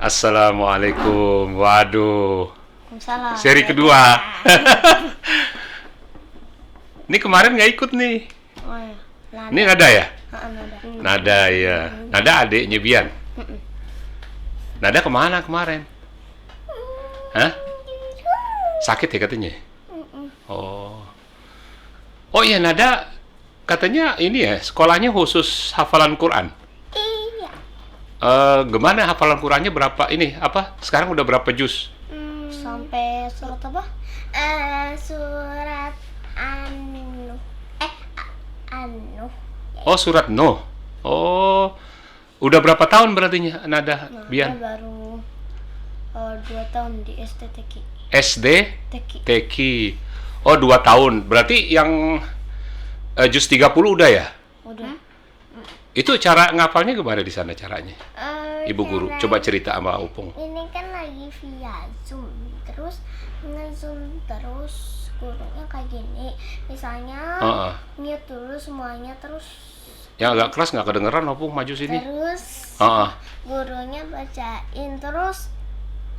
Assalamualaikum. Waduh, Waalaikumsalam. seri kedua. Ini kemarin nggak ikut nih. Oh ya. Ini Nada ya? Nada. Nada ya. Nada adiknya Bian. Nada kemana kemarin? Hah? Sakit ya katanya? Oh. Oh iya, Nada katanya ini ya, sekolahnya khusus hafalan Quran. Iya. Gimana hafalan Qurannya berapa ini? Apa? Sekarang udah berapa juz? Sampai surat apa? Surat Anu. Anu. Oh, surat Nuh. Oh. Udah berapa tahun berarti Nada Nah, Bian? dia baru 2 tahun di STTK. SD TK. TK. Oh, 2 tahun. Berarti yang juz 30 udah ya? Udah. Itu cara ngapalnya gimana di sana caranya? Ibu guru, Caranya- coba cerita sama Upung. Ini kan lagi via Zoom. Terus nge-zoom terus gurunya kayak gini. Misalnya Heeh. mute dulu semuanya terus Yang agak keras nggak kedengeran Upung, maju sini. terus Heeh. gurunya bacain terus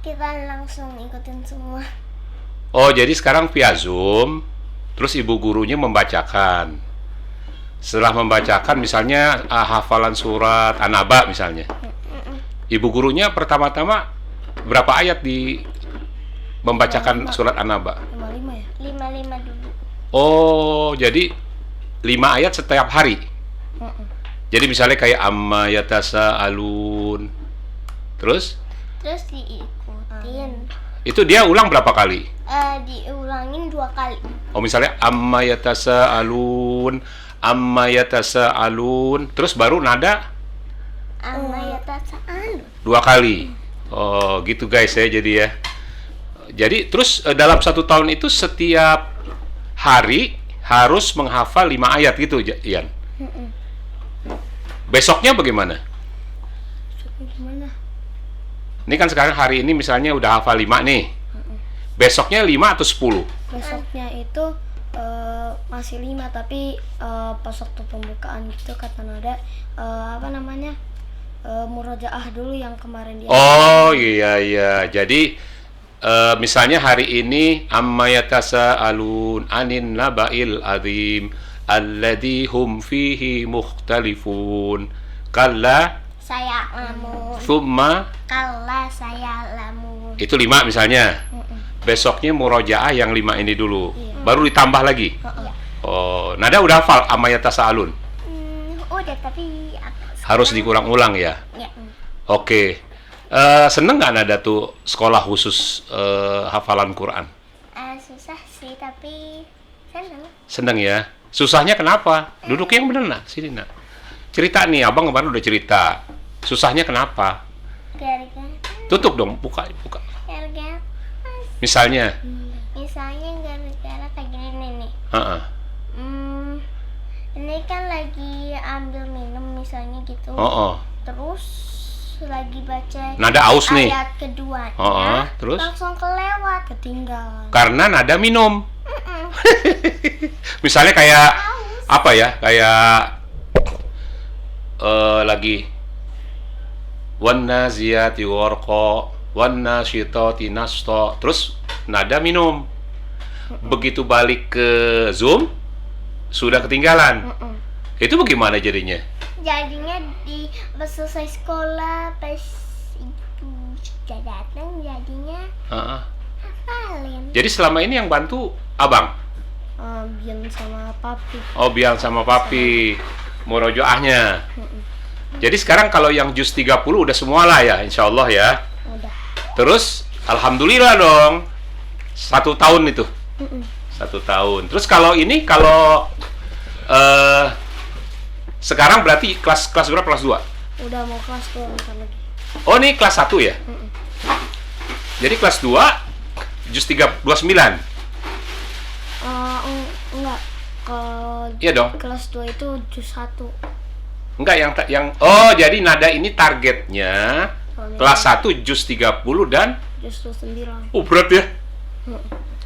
kita langsung ikutin semua. Oh, jadi sekarang via Zoom, terus ibu gurunya membacakan. Setelah membacakan misalnya hafalan surat An-Naba misalnya. Ibu gurunya pertama-tama berapa ayat di membacakan surat An-Naba? 55 ya? 55 dulu. Oh, jadi 5 ayat setiap hari. Jadi misalnya kayak amma yatasaalun. Terus Terus diikutin. itu dia ulang berapa kali? Diulangin 2 kali. Oh, misalnya amma yatasaalun, terus baru nada Amayatasan. 2 kali. Oh, gitu guys ya, jadi ya. Jadi terus dalam 1 tahun itu setiap hari harus menghafal 5 ayat gitu, Ian. Besoknya bagaimana? Gimana? Ini kan sekarang hari ini misalnya udah hafal 5 nih. Besoknya 5 atau 10? Besoknya itu masih 5 tapi pas waktu pembukaan gitu kata Nada apa namanya? Murojaah dulu yang kemarin dia. Oh iya. Jadi misalnya hari ini amma yatasaalun anin naba'il azim alladzi hum fihi mukhtalifun kalla Saya lamun. thumma, Kala saya lamun. itu 5 misalnya. Besoknya murojaah yang 5 ini dulu. Baru ditambah lagi. Oh, Nada udah hafal amma yatasaalun. Udah tapi Harus dikurang-ulang ya. ya. Oke. Seneng nggak Nada tuh sekolah khusus hafalan Quran? Susah sih tapi senang. Seneng ya. Susahnya kenapa? Duduk yang bener nak, sini nak. Cerita nih, abang kemarin udah cerita. Susahnya kenapa? Gara-gara Tutup dong, buka. gara-gara Misalnya, misalnya gara-gara kayak gini nih. heeh. Ini kan lagi ambil minum misalnya gitu. Terus lagi baca Nada aus nih. ayat keduanya. Terus? Langsung kelewat, ketinggalan. Karena Nada minum. Misalnya kayak apa ya? Kayak lagi wan naziyati gharqa wan nasyitati nashta. Terus Nada minum. Begitu balik ke Zoom sudah ketinggalan. Itu bagaimana jadinya? Jadinya pas selesai sekolah pas itu sudah datang jadinya hafalin. Jadi selama ini yang bantu abang? Bian sama papi. Oh, Bian sama papi murojaahnya. Jadi sekarang kalau yang juz 30 udah semua lah ya, insya Allah ya. Udah. Terus alhamdulillah dong, 1 tahun itu. 1 tahun. Terus kalau ini, kalau sekarang berarti kelas berapa? Kelas 2? Udah mau kelas 2 bentar lagi. Oh, ini kelas 1 ya? Jadi kelas 2 juz 29. Enggak. Kalau Iya dong. kelas 2 itu juz 1. Enggak, oh, jadi Nada ini targetnya kelas 1 juz 30 dan Juz 29. oh, berat ya.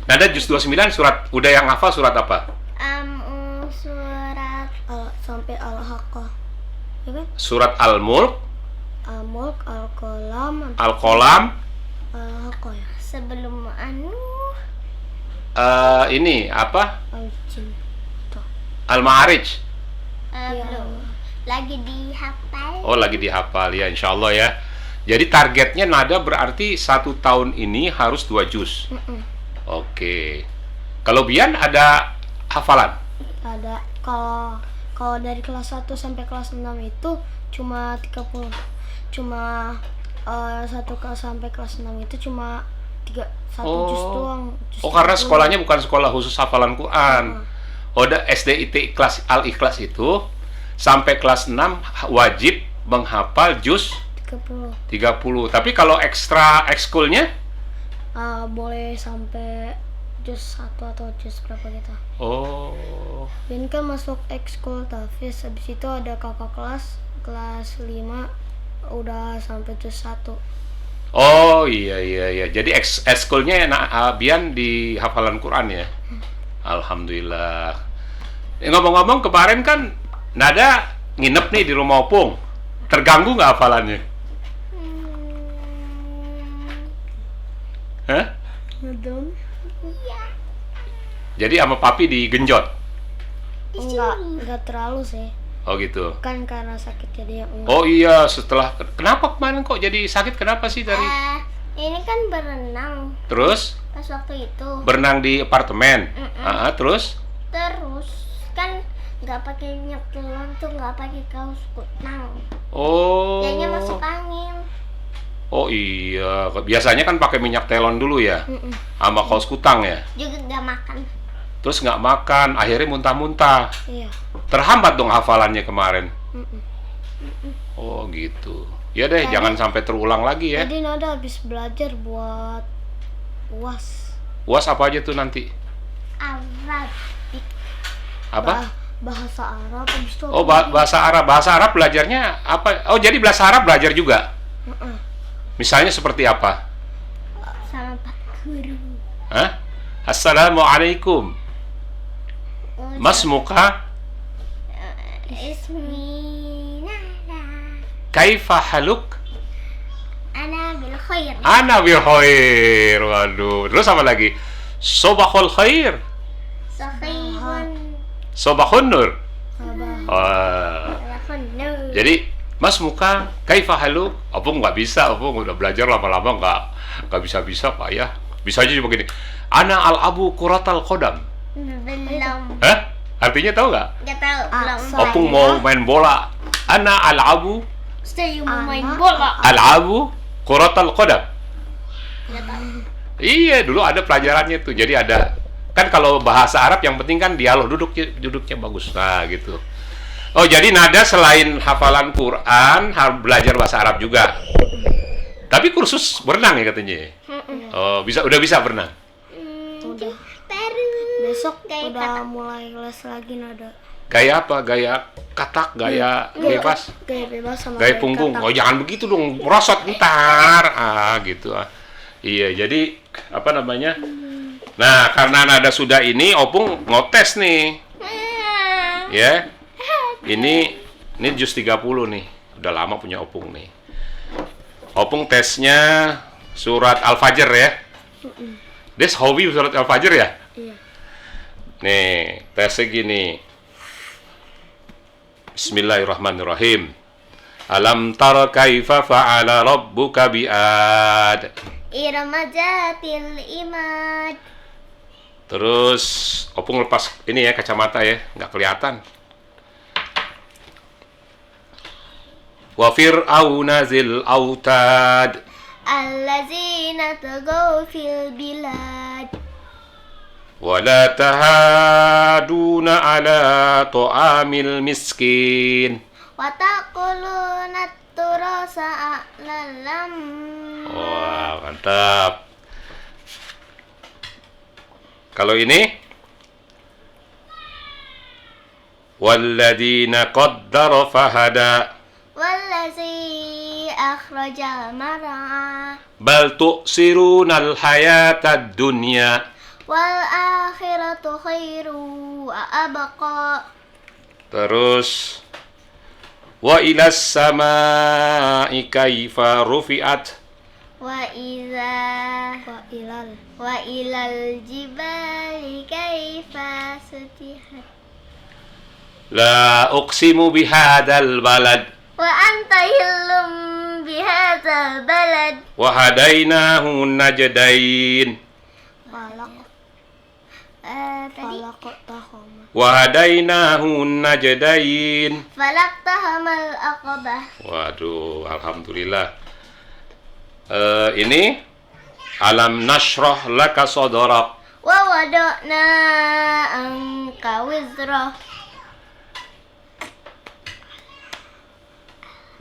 Nada juz 29 surat, udah yang hafal surat apa? Surat sampai Al-Haqqah. Ya kan? Surat Al-Mulk, Mulk, Al-Qalam, Al-Qalam, apa ya? Sebelum ini apa? Al-Jin. Al-Ma'arij. belum. Lagi dihafal. Oh, lagi dihafal ya, insya Allah ya. Jadi targetnya Nada berarti 1 tahun ini harus 2 juz. Oke. Kalau Bian ada hafalan? Ada. Kalau dari kelas 1 sampai kelas 6 itu cuma 30. Cuma 1 kelas sampai kelas 6 itu cuma 1 juz doang. Oh, karena sekolahnya bukan sekolah khusus hafalan Quran. Oh, SDIT kelas Al-Ikhlas itu sampai kelas 6 wajib menghafal juz 30. Tapi kalau ekskulnya boleh sampai juz 1 atau juz berapa gitu. Oh. Dan kan masuk ekskul tahfiz, habis itu ada kakak kelas 5 udah sampai juz 1. Oh, iya. Jadi ekskulnya Bian di hafalan Quran ya. Alhamdulillah. Ngomong-ngomong kemarin kan Nada nginep nih di rumah Opung. Terganggu nggak hafalannya? Hah? Ngedon? Iya. Jadi sama papi digenjot? Enggak terlalu sih. Oh gitu. Kan karena sakit jadi enggak. Oh iya, setelah kenapa kemarin kok jadi sakit? Kenapa sih dari? Ini kan berenang Terus pas waktu itu. berenang di apartemen. Terus? Terus kan nggak pakai minyak telon tuh, nggak pakai kaos kutang. Oh. Jadinya masuk angin. Oh iya, biasanya kan pakai minyak telon dulu ya, sama kaos kutang ya. Juga nggak makan. Terus nggak makan, akhirnya muntah-muntah. Iya. Terhambat dong hafalannya kemarin. Oh gitu. Ya deh, jangan sampai terulang lagi ya. Jadi Nada habis belajar buat UAS. UAS apa aja tuh nanti? Arab. Apa? Bahasa Arab habis itu. Oh, bahasa Arab. Bahasa Arab belajarnya apa? Oh, jadi bahasa Arab belajar juga. Misalnya seperti apa? Sama Pak Guru. Hah? Assalamualaikum. Mas muka Ismi Nada. kaifa haluk? Ana bil khair. Ana bil khair. Waduh. Terus apa lagi? Sobahul khair. Sahihun. Sobahun nur. Sabah. Jadi Mas muka kaifa haluk? Opung nggak bisa, Opung udah belajar lama-lama nggak bisa Pak ya. Bisa aja cuma gini. Ana al abu kuratal kodam. Belum. Hah? Artinya tahu nggak? Nggak tahu. Belum. Opung mau main bola. Ana al abu Saya mau main bola. al abu kuratal kodam. Nggak tahu. Iya, dulu ada pelajarannya tuh. Jadi ada kan kalau bahasa Arab yang penting kan dialog duduknya bagus. Nah, gitu. Oh, jadi Nada selain hafalan Quran harus belajar bahasa Arab juga. Tapi kursus berenang ya katanya. Oh, udah bisa berenang. Udah. Baru. Besok Gaya udah katak. mulai les lagi Nada. Gaya apa? Gaya katak, gaya bebas, Gaya bebas sama gaya punggung. katak. Oh, jangan begitu dong, merosot ntar. Gitu. Iya, jadi apa namanya? Nah, karena Nada sudah ini, Opung ngotes nih. Ya. Ini jus 30 nih. Udah lama punya Opung nih. Opung tesnya surat Al-Fajr ya. Des hobi surat Al-Fajr ya? Iya. Nih, tesnya gini. Bismillahirrahmanirrahim. Alam tara kaifa fa'ala rabbuka bi'ad. Irama zatil imad. Terus Opung lepas ini ya kacamata ya, nggak kelihatan. Wa fir'auna zil autad. Allazina tagaw fil bilad. Wa la tahaduna ala ta'amil miskin. Wa taquluna turasa a'lalam. Wah, mantap. Kalau ini walladzina qaddara fahada. Wallazi akhraja mar'a. Bal tu'sirunal hayatad dunya. Wal akhiratu khairu wa abqa. Terus Wa ilas samai kaifa rufi'at. Wa iza Wa ilal jibali kaifa sutihat. La uqsimu bihadzal balad. Wa anta hillum bihadzal balad. Wa hadainahu najdain. Tadi tahoma. Wa hadainahu najdain. falaqtahamal aqabah. Waduh, alhamdulillah. Ini alam nashrah laka sadrak. Wa wada'na anka wizrah.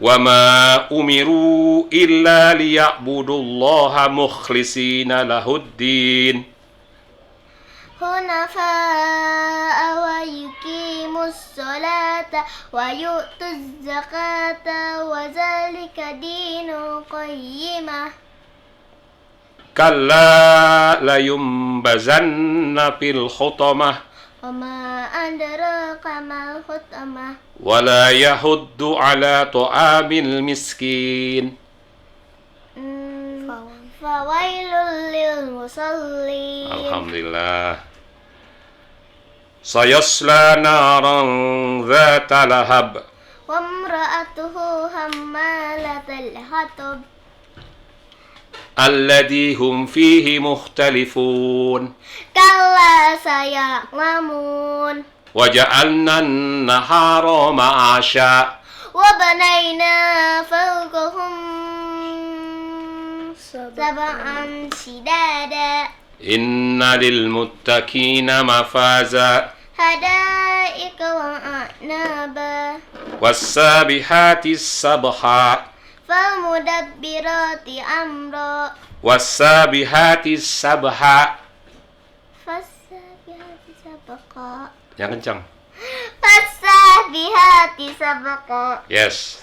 Wa ma umiru illa liya'budullaha mukhlishina lahuddin. Hunafa'a wa yuqimus salata wa yu'tuz zakata wa zalika dinul qayyimah. Kalla layumbazanna fil khutamah. Wa ma adraka mal khutamah. Wa la yahuddu ala ta'amil miskin. Fawailul lil musallin. Alhamdulillah. Sayasla naran dhata lahab. Wa imra'atuhu hammalatal hatab. Alladhi hum fihi mukhtalifun. Kalla saya'lamun. Wa ja'alna an-nahara ma'asha. Wa banayna fawqahum sab'an shidada. Inna lil muttaqina mafaza. Hadaika wa a'naba. Was-sabihati sabha. Falmudabbirati amra. Was-sabihati sabha. Fassabihati sabqa. Yang kencang. Fassabihati sabqa. Yes.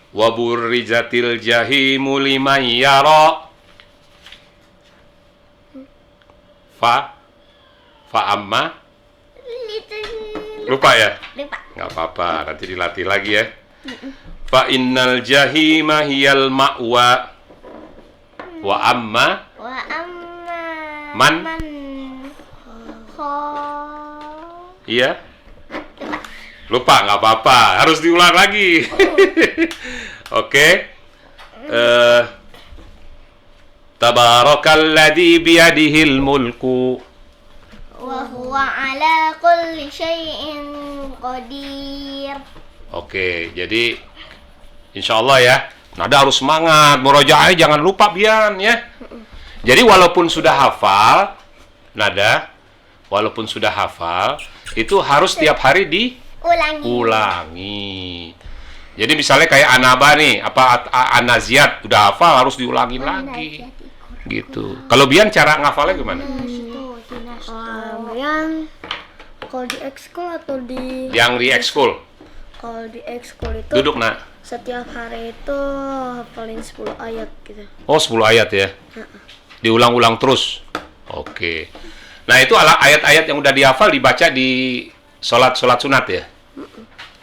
Wa burrizatil jahimu liman yara. Fa amma. Lupa ya? Lupa. Nggak apa-apa, nanti dilatih lagi ya. Fa innal jahima hiyal ma'wa. Wa amma Wa amma Man. kha. iya. Lupa, nggak apa-apa, harus diulang lagi. Oke. Tabarakalladzi biyadihil mulku. Wa huwa ala kulli syai'in qadir. Oke, jadi insya Allah ya, nada harus semangat, murojaahnya jangan lupa Bian ya. Jadi walaupun sudah hafal, nada, walaupun sudah hafal, itu harus tiap hari diulangi. Jadi misalnya kayak Anaba nih, apa Anaziat, udah hafal harus diulangin lagi. Gitu. Kalau Bian cara ngafalnya gimana? Yang kalau di ekskul atau di Yang di ekskul. kalau di ekskul itu Duduk nak. setiap hari itu hafalin 10 ayat gitu. Oh 10 ayat ya. Diulang-ulang terus. Oke. Nah itu ayat-ayat yang udah dihafal dibaca di sholat sunat ya.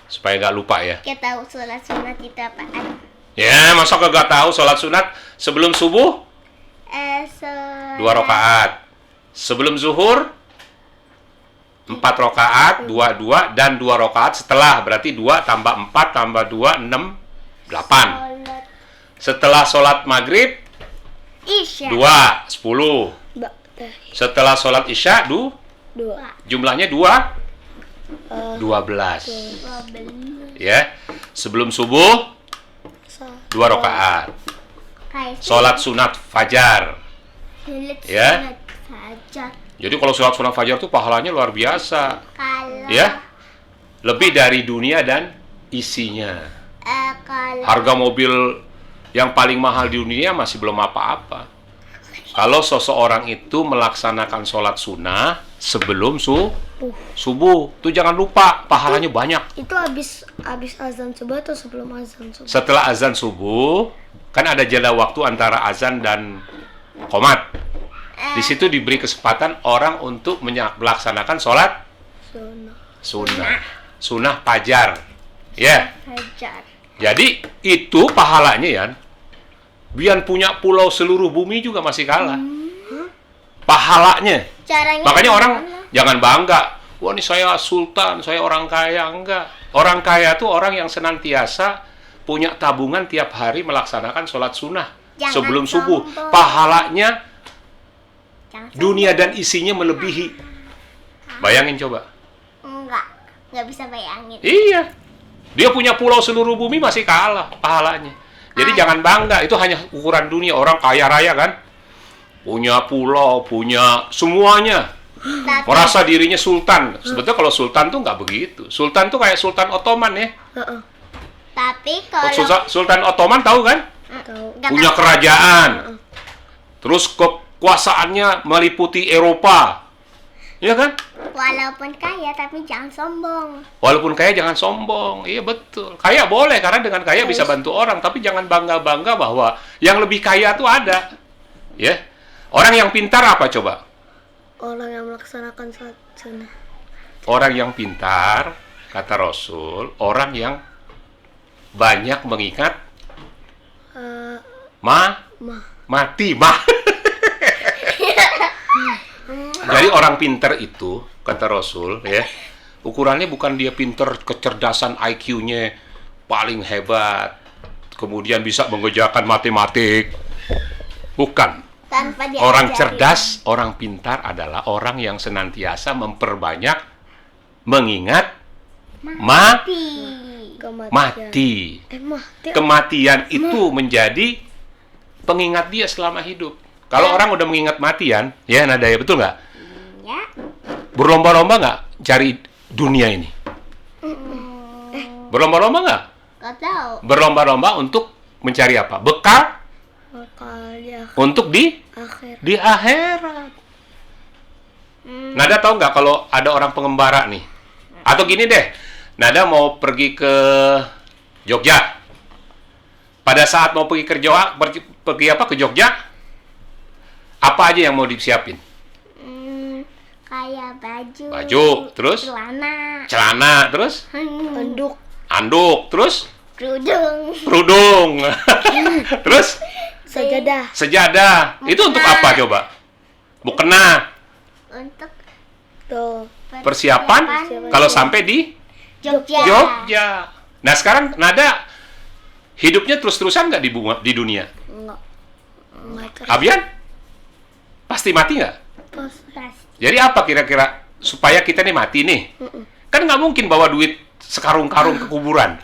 Supaya nggak lupa ya. Kita tahu sholat sunat itu apaan? Ya masa kagak tahu sholat sunat sebelum subuh 2 rakaat. Sebelum zuhur 4 rakaat, 2 dan 2 rakaat setelah, berarti 2 tambah 4 tambah 2 6 8. Setelah sholat maghrib Isya 2 10. Setelah sholat isya 2 jumlahnya 12. Ya. Sebelum subuh 2 rakaat. Sholat sunat fajar. Ya. Saja. Jadi kalau sholat sunat fajar tuh pahalanya luar biasa. Kalau Ya. Lebih dari dunia dan isinya. kalau Harga mobil yang paling mahal di dunia masih belum apa-apa. Kalau seseorang itu melaksanakan sholat sunnah sebelum subuh, tuh jangan lupa pahalanya banyak. Itu habis azan subuh atau sebelum azan subuh? Setelah azan subuh, kan ada jeda waktu antara azan dan qomat. Di situ diberi kesempatan orang untuk melaksanakan sholat Sunnah. sunnah fajar. Ya. Hajar. Jadi itu pahalanya ya. Biar punya pulau seluruh bumi juga masih kalah. Pahalanya. Caranya Makanya orang gimana? jangan bangga. Wah, ini saya sultan, saya orang kaya. Enggak. Orang kaya itu orang yang senantiasa punya tabungan tiap hari melaksanakan sholat sunnah Jangan sebelum subuh. sombong. Pahalanya Jangan dunia dan isinya melebihi. Bayangin coba. Nggak bisa bayangin. Iya. Dia punya pulau seluruh bumi masih kalah pahalanya. Jadi jangan bangga, itu hanya ukuran dunia. Orang kaya raya kan, punya pulau, punya semuanya. Tapi Merasa dirinya sultan. Sebetulnya kalau sultan tuh nggak begitu. Sultan tuh kayak Sultan Ottoman ya. Heeh. kalau Sultan Ottoman tahu kan? Tahu. nggak Punya tahu. kerajaan. Terus kekuasaannya meliputi Eropa. Iya kan? Walaupun kaya tapi jangan sombong. Walaupun kaya jangan sombong. Iya betul. Kaya boleh karena dengan kaya bisa bantu orang, tapi jangan bangga-bangga bahwa yang lebih kaya tuh ada. Ya. Orang yang pintar apa coba? Orang yang melaksanakan sholat sunnah. Orang yang pintar, kata Rasul, orang yang banyak mengingat Eh, mati. Jadi orang pintar itu, kata Rasul, ya, ukurannya bukan dia pintar kecerdasan IQ-nya paling hebat, kemudian bisa mengerjakan matematik. Bukan. Tanpa diajarin. Orang cerdas, orang pintar adalah orang yang senantiasa memperbanyak mengingat Mati. kematian. mati. Mati. Kematian itu menjadi pengingat dia selama hidup. Kalau orang udah mengingat matian, ya Nadaya, betul nggak? Ya. Berlomba-lomba nggak cari dunia ini? Berlomba-lomba nggak? Gak tahu. Berlomba-lomba untuk mencari apa? Bekal Bakal di untuk akhir. di akhirat. Nada tahu nggak kalau ada orang pengembara nih? Atau gini deh, Nada mau pergi ke Jogja. Pada saat mau pergi ke Jogja, ke Jogja, apa aja yang mau disiapin? Kayak baju. Baju, terus? Celana. Terus? Penduk. Anduk, terus? Kerudung. Terus? Sajadah. Sejadah. Itu untuk apa coba? Mukena. Untuk Tuh. Persiapan kalau sampai di Jogja. Jogja. Nah sekarang Nada hidupnya terus-terusan nggak di dunia? Enggak. Enggak. Abian? Pasti mati nggak? Pas. Jadi apa kira-kira supaya kita nih mati nih? Kan nggak mungkin bawa duit sekarung-karung ke kuburan.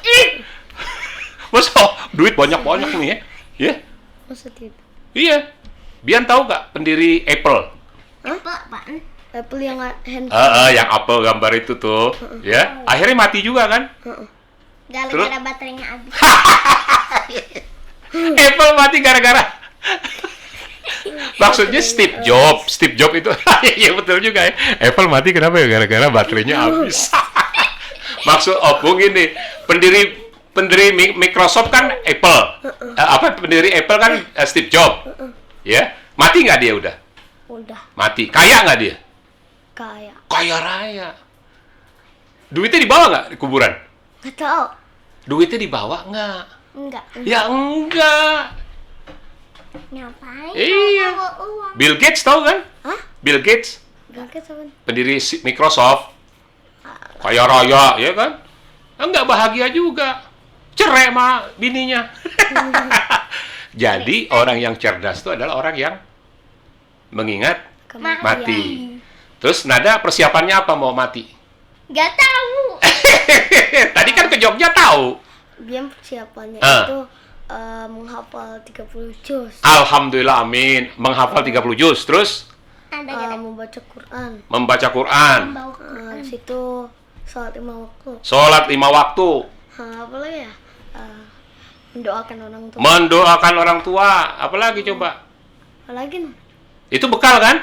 Masa duit banyak-banyak nih ya? Ya? Maksudnya itu. Iya. Bian tahu nggak pendiri Apple? Apaan? Apple yang handphone. Yang Apple gambar itu tuh, ya. Akhirnya mati juga kan? Gara-gara baterainya habis. Apple mati gara-gara. Maksudnya Steve Jobs itu. Iya betul juga ya. Apple mati kenapa ya? Gara-gara baterainya habis. Maksud opung ini, pendiri Microsoft kan Apple. Pendiri Apple kan Steve Jobs. Ya, mati nggak dia udah? Udah. Mati. Kaya nggak dia? Kaya. Kaya raya. Duitnya dibawa nggak di kuburan? Nggak tahu. Duitnya dibawa nggak? Enggak. Ya enggak. Ngapain? Iya. Bawa uang. Bill Gates tahu kan? Hah? Bill Gates, Gak sama. pendiri Microsoft. Kaya raya, ya kan? Enggak bahagia juga. Cerai sama bininya. Jadi orang yang cerdas itu adalah orang yang mengingat mati. Terus Nada persiapannya apa mau mati? Gak tahu. Tadi kan ke Jogja tahu. Dia persiapannya Ah. itu menghafal 30 juz. Alhamdulillah amin. Menghafal 30 juz. Terus Ada Membaca Quran. membaca Quran. bau. Habis itu sholat 5 waktu. Sholat 5 waktu. Apa lagi ya? Mendoakan orang tua. Mendoakan orang tua. Apalagi coba? Apa lagi? Itu bekal kan?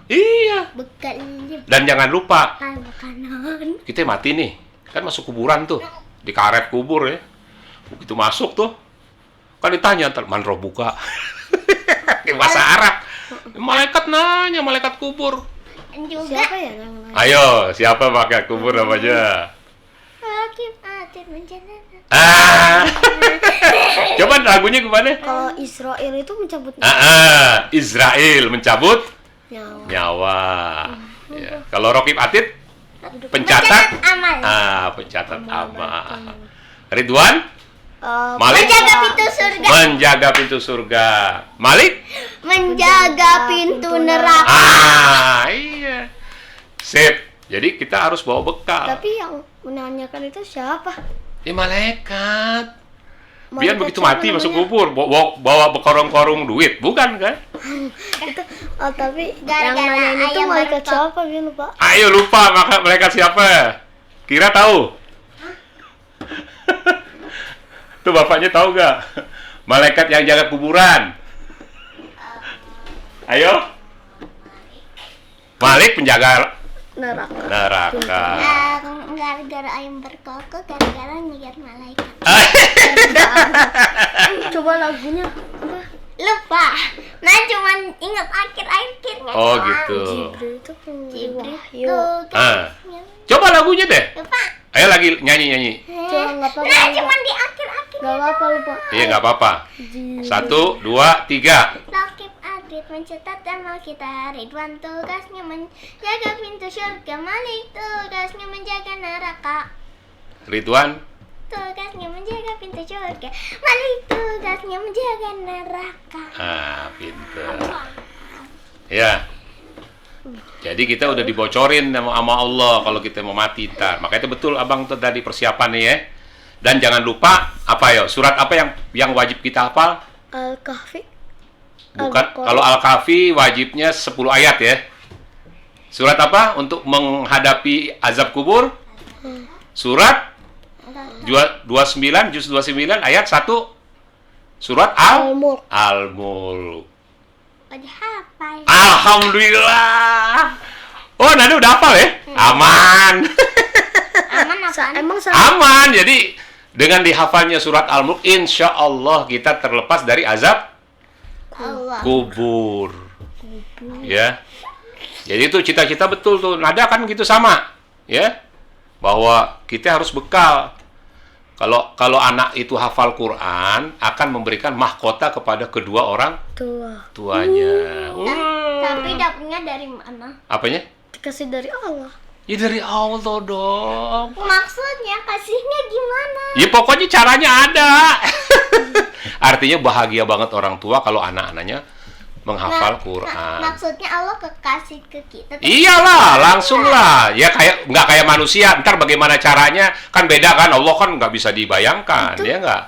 Iya. Bekalnya Dan jangan lupa, makanan. kita mati nih. Kan masuk kuburan tuh. Di karet kubur ya. Begitu masuk tuh. Kan ditanya, man robuka. Di bahasa Arab. Malaikat nanya, malaikat kubur. Juga Siapa ya yang lain? Ayo, siapa pakai kubur namanya? Hakim Adit menjadi Coba lagunya gimana? Kalau Israel itu mencabut Israel mencabut nyawa. nyawa. Ya. Kalau Rokib Atid pencatat amal. pencatat amal. Ridwan Malik Menjaga pintu surga. menjaga pintu surga. Malik Menjaga pintu neraka. iya. Sip. Jadi kita harus bawa bekal. Tapi yang menanyakan itu siapa? Malaikat. Biar Malaikat begitu siapa mati masuk namanya? kubur bawa bekorong-korong duit, bukan kan? Itu tapi Gara-gara yang nanyain itu ayam malaikat berkok. siapa dia lupa. Ayo lupa maka mereka siapa? Kira tahu? Tuh bapaknya tahu gak? Malaikat yang jaga kuburan. Ayo. Malik penjaga Neraka. neraka. Gara-gara ayam berkokok, gara-gara ngeliat malaikat. Coba lagunya apa? Lupa. Nah cuman ingat akhir-akhirnya. Oh doang. gitu. Jibril itu pemberi Jibril wahyu. tugasnya. Coba lagunya deh. Lupa. Ayo lagi nyanyi-nyanyi. Coba nggak apa-apa. Nah lupa. cuman di akhir-akhir. Nggak apa-apa lupa. Iya nggak apa-apa. 1, 2, 3. Rokib Adit mencatat amal kita. Ridwan tugasnya menjaga pintu surga. Malik tugasnya menjaga neraka. Ridwan. Tugasnya menjaga pintu surga. Malik tugasnya menjaga neraka. Pinter. Ya. Jadi kita udah dibocorin sama Allah kalau kita mau mati ntar. Makanya itu betul abang tuh tadi persiapan nih ya. Dan jangan lupa apa ya? Surat apa yang wajib kita hafal? Al-Kahfi. Bukan. Al-Baqarah. Kalau Al-Kahfi wajibnya 10 ayat ya. Surat apa untuk menghadapi azab kubur? Surat 29 juz 29 ayat 1. Surat Al-Mulk. Al-Mulk. Udah hafal. Alhamdulillah. Oh, Nada udah hafal ya? Aman. Aman apaan? Emang sama Aman. Jadi dengan dihafalnya surat Al-Mulk, insya Allah kita terlepas dari azab Allah. kubur. Ya. Jadi itu cita-cita betul tuh. Nada kan gitu sama, ya. Bahwa kita harus bekal. Kalau anak itu hafal Quran, akan memberikan mahkota kepada kedua orang tua. tuanya. Tapi dapetnya dari mana? Apanya? Dikasih dari Allah. Ya dari Allah dong. Maksudnya kasihnya gimana? Ya pokoknya caranya ada. Artinya bahagia banget orang tua kalau anak-anaknya menghafal Quran. Maksudnya Allah kekasih ke kita. Iyalah, langsung lah. Ya kayak nggak kayak manusia. Ntar bagaimana caranya kan beda kan. Allah kan nggak bisa dibayangkan, ya nggak?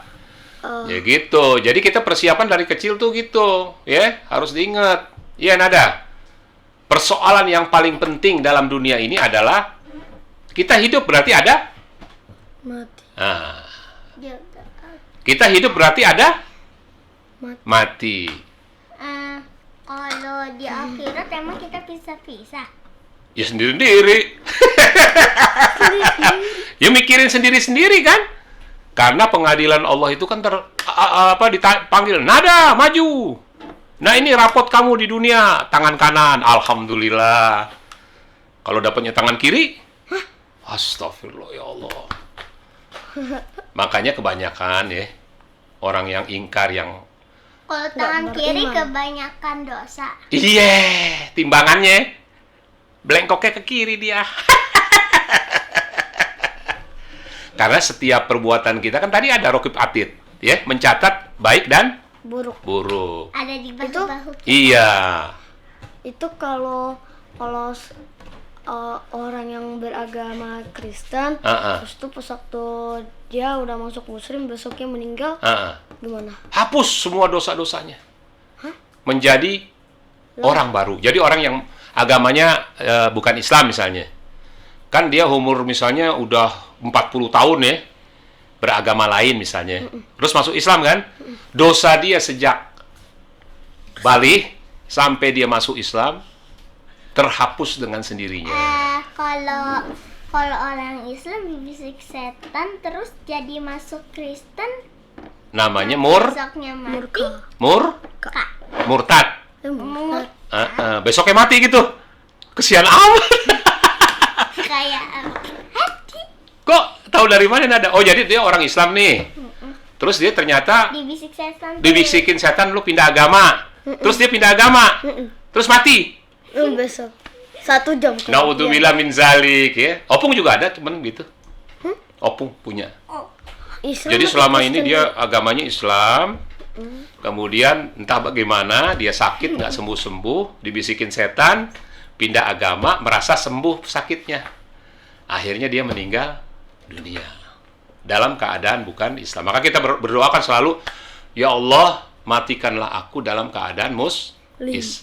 Ya gitu. Jadi kita persiapan dari kecil tuh gitu, ya harus diingat. Iya Nada. Persoalan yang paling penting dalam dunia ini adalah kita hidup berarti ada. Mati. Nah, Juga. kita hidup berarti ada Mati. mati. Kalau di akhirat emang kita pisah-pisah. Ya sendiri-sendiri. Ya mikirin sendiri-sendiri kan? Karena pengadilan Allah itu kan dipanggil, Nada, maju. Nah ini rapot kamu di dunia, tangan kanan, alhamdulillah. Kalau dapatnya tangan kiri, astagfirullah ya Allah. Makanya kebanyakan ya orang yang ingkar yang Kalau tangan kiri beriman. kebanyakan dosa. iya timbangannya blengkoknya ke kiri dia. Karena setiap perbuatan kita kan tadi ada Rokib Atid, ya mencatat baik dan Buruk. buruk. Ada di bahu-bahu kita. Iya. Itu kalau orang yang beragama Kristen, terus itu pas waktu dia udah masuk Muslim, besoknya meninggal, gimana? Hapus semua dosa-dosanya. Menjadi orang baru. Jadi orang yang agamanya bukan Islam misalnya. Kan dia umur misalnya udah 40 tahun ya. Beragama lain misalnya. Terus masuk Islam kan? Dosa dia sejak balik sampai dia masuk Islam terhapus dengan sendirinya. Kalau orang Islam dibisik setan terus jadi masuk Kristen, Namanya besoknya mati. murtad. Mur Besoknya mati gitu. Kesian amat. kayak hati. Kok tahu dari mana ini ada. Oh, jadi dia orang Islam nih. Terus dia ternyata Dibisik setan. dibisikin setan lu pindah agama. Terus dia pindah agama. Terus mati. Besok 1 jam kemudian. Naudzubillah min zalik ya. Opung juga ada temen gitu. Opung punya. Islam Jadi atau selama Kristen? ini dia agamanya Islam. Kemudian entah bagaimana dia sakit nggak sembuh-sembuh, dibisikin setan, pindah agama, merasa sembuh sakitnya. Akhirnya dia meninggal dunia dalam keadaan bukan Islam. Maka kita berdoakan selalu, ya Allah, matikanlah aku dalam keadaan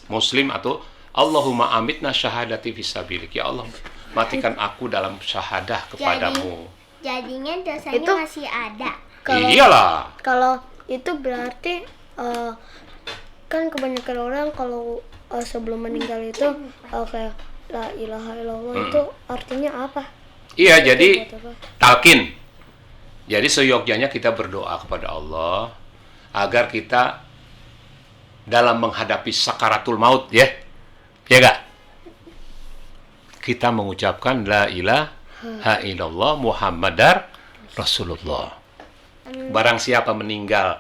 muslim atau Allahumma amitna syahadati fisabilik. Ya Allah, matikan aku dalam syahadah kepadamu. Jadinya dosanya Itu- masih ada. Iyalah. Kalau itu berarti kan kebanyakan orang kalau sebelum meninggal itu kayak la ilaha illallah itu artinya apa? Iya, jadi Buat apa? talqin. Jadi seyogyanya kita berdoa kepada Allah agar kita dalam menghadapi sakaratul maut ya. Ya enggak? Kita mengucapkan la ilaha illallah Muhammadar Rasulullah. Barang siapa meninggal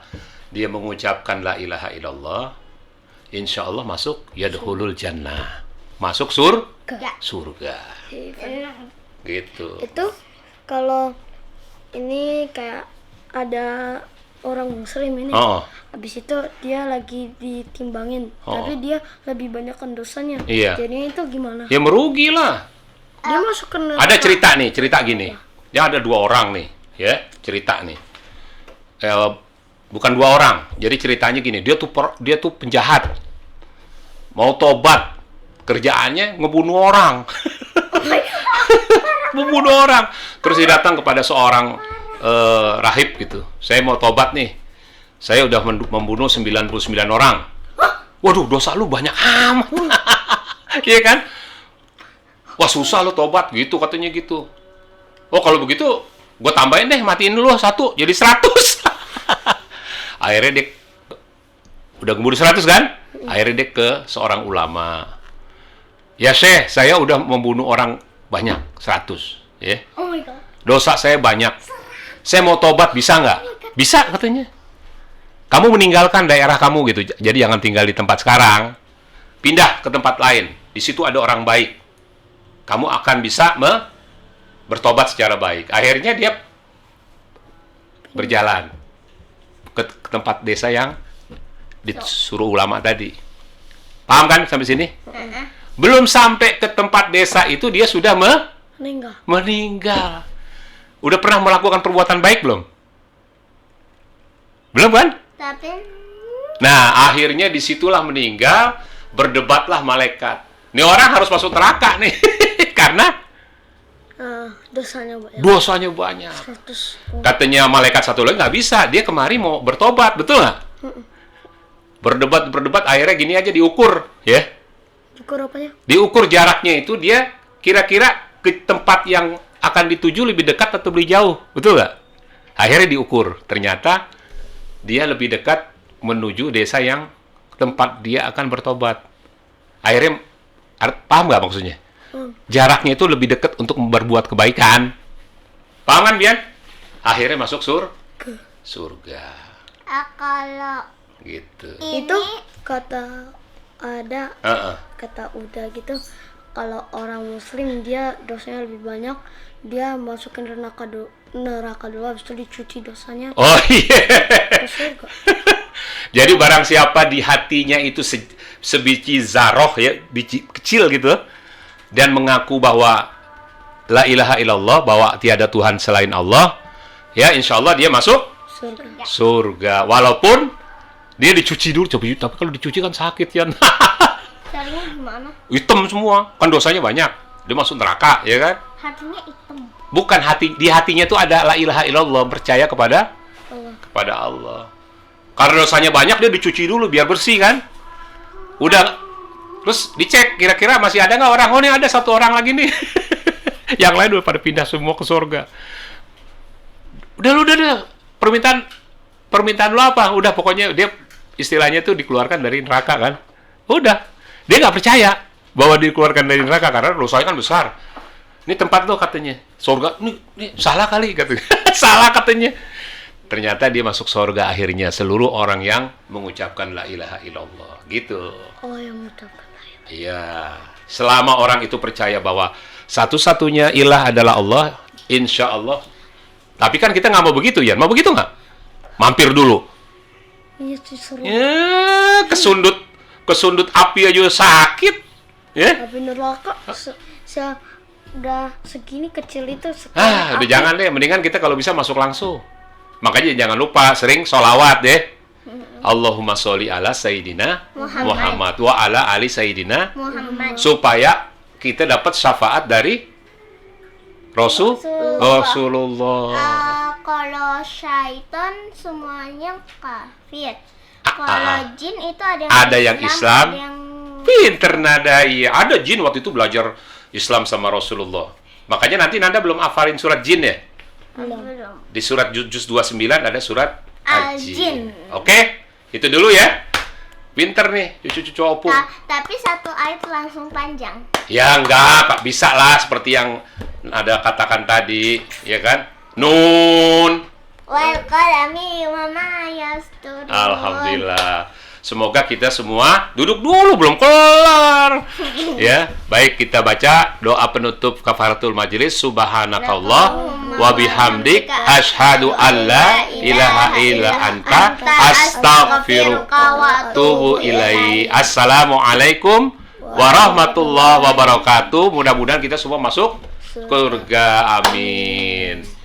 dia mengucapkan la ilaha illallah, insya Allah masuk yadkhulul jannah. Masuk surga. Gitu. Itu kalau ini kayak ada orang muslim ini, Oh, habis itu dia lagi ditimbangin, Oh. tapi dia lebih banyak dosanya. Iya. Jadinya itu gimana? ya merugi lah. Dia masuk ke neraka. Ada cerita gini. Ya ada 2 orang nih, ya, cerita nih. Bukan 2 orang. Jadi ceritanya gini, dia tuh penjahat. Mau tobat, kerjaannya ngebunuh orang. Membunuh orang. Terus dia datang kepada seorang rahib gitu. Saya mau tobat nih. Saya udah membunuh 99 orang. Waduh, dosa lu banyak amat. Iya kan? Wah, susah lu tobat gitu katanya gitu. Oh, kalau begitu gue tambahin deh, matiin dulu 1 jadi 100. Akhirnya dia udah ngebunuh 100 kan? Akhirnya dia ke seorang ulama. Ya Syekh, saya udah membunuh orang banyak, 100. Ya. Oh my god. Dosa saya banyak. Saya mau tobat, bisa nggak? Bisa katanya. Kamu meninggalkan daerah kamu gitu. Jadi jangan tinggal di tempat sekarang. Pindah ke tempat lain. Di situ ada orang baik. Kamu akan bisa bertobat secara baik. Akhirnya dia berjalan ke tempat desa yang disuruh ulama tadi. Paham kan sampai sini? Belum sampai ke tempat desa itu dia sudah meninggal. Udah pernah melakukan perbuatan baik belum? Belum kan? Tapi Nah, akhirnya disitulah meninggal, berdebatlah malaikat. Ini orang harus masuk neraka nih, karena Dosanya banyak. dosanya banyak. 100. Katanya malaikat satu lagi nggak bisa, dia kemari mau bertobat, betul nggak? Berdebat, akhirnya gini aja diukur, ya. Ukur apanya? Diukur jaraknya itu dia kira-kira ke tempat yang akan dituju lebih dekat atau lebih jauh, betul nggak? Akhirnya diukur, ternyata dia lebih dekat menuju desa yang tempat dia akan bertobat. Akhirnya, paham nggak maksudnya? Jaraknya itu lebih dekat untuk berbuat kebaikan. Paham kan, Bian? Akhirnya masuk surga. kalau Gitu. ini Itu kata ada Heeh. kata udah gitu, kalau orang muslim dia dosanya lebih banyak, dia masukin neraka dulu, habis itu dicuci dosanya Oh iya. ke surga. Jadi barang siapa di hatinya itu sebiji zaroh ya, biji kecil gitu, dan mengaku bahwa la ilaha illallah, bahwa tiada Tuhan selain Allah, ya insya Allah dia masuk Surga. surga. Walaupun dia dicuci dulu, tapi kalau dicuci kan sakit ya. caranya gimana? Hitam semua, kan dosanya banyak. Dia masuk neraka, ya kan? Hatinya hitam. Bukan di hatinya tuh ada la ilaha illallah, percaya kepada Allah. Karena dosanya banyak, dia dicuci dulu biar bersih kan. Udah, terus dicek kira-kira masih ada nggak orang. Oh, ini ada 1 orang lagi nih. Yang lain udah pada pindah semua ke surga. Udah. Permintaan lu apa? Udah, pokoknya dia istilahnya tuh dikeluarkan dari neraka kan. Udah, dia nggak percaya bahwa dikeluarkan dari neraka karena dosanya kan besar. Ini tempat lo katanya. Surga, nih salah kali katanya. Salah katanya. Ternyata dia masuk surga akhirnya seluruh orang yang mengucapkan la ilaha illallah. Gitu. Oh, yang mengucapkan. Iya. Selama orang itu percaya bahwa satu-satunya ilah adalah Allah, insya Allah. Tapi kan kita nggak mau begitu ya. Mau begitu nggak? Mampir dulu. Iya, seru. Ya, kesundut api aja sakit. Ya. Tapi neraka udah segini kecil itu sekarang Udah jangan deh. Mendingan kita kalau bisa masuk langsung. Makanya jangan lupa sering sholawat deh. Allahumma sholli ala Sayyidina Muhammad wa ala ali Sayyidina Muhammad. supaya kita dapat syafaat dari Rasulullah. Kalau syaitan semuanya kafir. Kalau jin itu Ada yang Islam. ada yang Pinter Nada, iya. Ada jin waktu itu belajar Islam sama Rasulullah. Makanya nanti Nanda belum hafalin surat jin ya? belum. Di surat juz 29 ada surat Al-Jin. Oke, itu dulu ya. Pinter nih, cucu-cucu opung. Tapi satu ayat langsung panjang. Ya enggak, Pak, bisa lah seperti yang ada katakan tadi, ya kan? Nun. Wal qalami wa ma yasturun. Alhamdulillah. Semoga kita semua duduk dulu belum kelar. Ya, baik kita baca doa penutup kafaratul majelis. Subhanakallah wa bihamdik asyhadu alla ilaha illa anta astaghfiruka wa atubu ilaihi. Assalamualaikum warahmatullahi wabarakatuh. Mudah-mudahan kita semua masuk surga. Amin.